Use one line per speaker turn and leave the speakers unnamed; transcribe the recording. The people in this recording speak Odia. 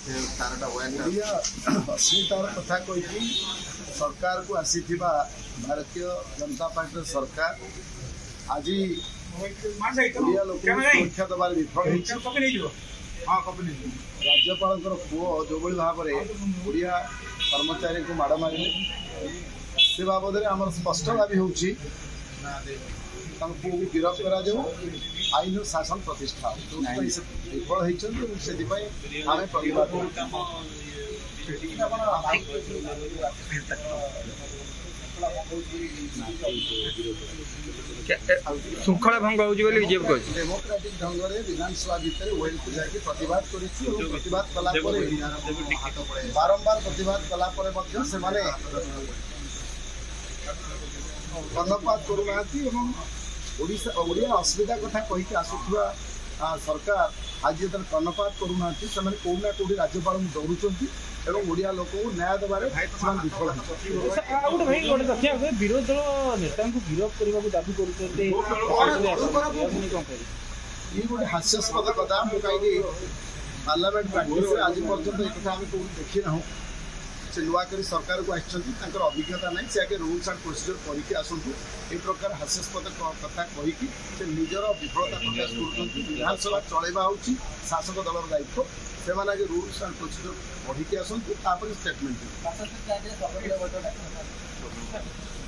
ଓଡ଼ିଆ ଅସ୍ମିତାର କଥା କହିକି ସରकारକୁ ଆସିଥିବା ଭାରତୀୟ ଜନତା ପାର୍ଟିର ସରକାର ଆଜି ଓଡ଼ିଆ ଲୋକଙ୍କୁ ସୁରକ୍ଷା ଦେବାରେ ବିଫଳ ହୋଇଛି। ରାଜ୍ୟପାଳଙ୍କର ପୁଅ ଯେଉଁଭଳି ଭାବରେ ଓଡ଼ିଆ କର୍ମଚାରୀଙ୍କୁ ମାଡ଼ ମାରିଲେ ସେ ବାବଦରେ ଆମର ସ୍ପଷ୍ଟ ଦାବି ହେଉଛି ତାଙ୍କ ପୁଅକୁ ଗିରଫ କରାଯାଉ, ଆଇନ ଶାସନ ପ୍ରତିଷ୍ଠା ଯେଉଁଥିପାଇଁ ସେ ବିଫଳ ହୋଇଛନ୍ତି ଏବଂ ସେଥିପାଇଁ ଆମେ ପ୍ରତିବାଦ
ଶୃଙ୍ଖଳା ଭଙ୍ଗ ହେଉଛି ବୋଲି ବିଜେପି କହିଛି।
ଡେମୋକ୍ରାଟିକ ଢଙ୍ଗରେ ବିଧାନସଭା ଭିତରେ ୱେଲକୁ ଯାଇକି ପ୍ରତିବାଦ କରିଛୁ ଏବଂ ପ୍ରତିବାଦ କଲା ପରେ ବାରମ୍ବାର ପ୍ରତିବାଦ କଲା ପରେ ମଧ୍ୟ ସେମାନେ କର୍ଣ୍ଣପାତ କରୁନାହାନ୍ତି ଏବଂ ଓଡ଼ିଆ ଅସୁବିଧା କଥା କହିକି ଆସୁଥିବା ସରକାର ଆଜି ଯେତେବେଳେ କର୍ଣ୍ଣପାତ କରୁନାହାନ୍ତି ସେମାନେ କେଉଁଠି ନା କେଉଁଠି ରାଜ୍ୟପାଳଙ୍କୁ ଦୌଡ଼ୁଛନ୍ତି ଏବଂ ଓଡ଼ିଆ ଲୋକଙ୍କୁ ନ୍ୟାୟ ଦେବାରେ ସେମାନେ ବିଫଳ ହୋଇଛନ୍ତି।
ଆଉ ଗୋଟେ ଭାଇ ଗୋଟେ ତଥ୍ୟ ଆସେ ବିରୋଧୀ ଦଳ ନେତାଙ୍କୁ ଗିରଫ କରିବାକୁ ଦାବି କରୁଛନ୍ତି।
ଇଏ ଗୋଟେ ହାସ୍ୟାସ୍ପଦ କଥା। ମୁଁ କାହିଁକି ପାର୍ଲାମେଣ୍ଟ ପ୍ରାକ୍ଟିସ୍ରେ ଆଜି ପର୍ଯ୍ୟନ୍ତ ଏ କଥା ଆମେ କେଉଁଠି ଦେଖିନାହୁଁ। ସେ ନୂଆ କରି ସରକାରକୁ ଆସିଛନ୍ତି, ତାଙ୍କର ଅଭିଜ୍ଞତା ନାହିଁ, ସେ ଆଗେ ରୁଲ୍ସ ଆଣ୍ଡ ପ୍ରୋସିଜିଓର କରିକି ଆସନ୍ତୁ। ଏ ପ୍ରକାର ହାସ୍ୟାସ୍ପଦ କଥା କହିକି ସେ ନିଜର ବିଫଳତା ପ୍ରକାଶ କରୁଛନ୍ତି। ବିଧାନସଭା ଚଳେଇବା ହେଉଛି ଶାସକ ଦଳର ଦାୟିତ୍ୱ। ସେମାନେ ଆଗେ ରୁଲ୍ସ ଆଣ୍ଡ ପ୍ରୋସିଜିଓର ପଢ଼ିକି ଆସନ୍ତୁ, ତାପରେ ଷ୍ଟେଟମେଣ୍ଟ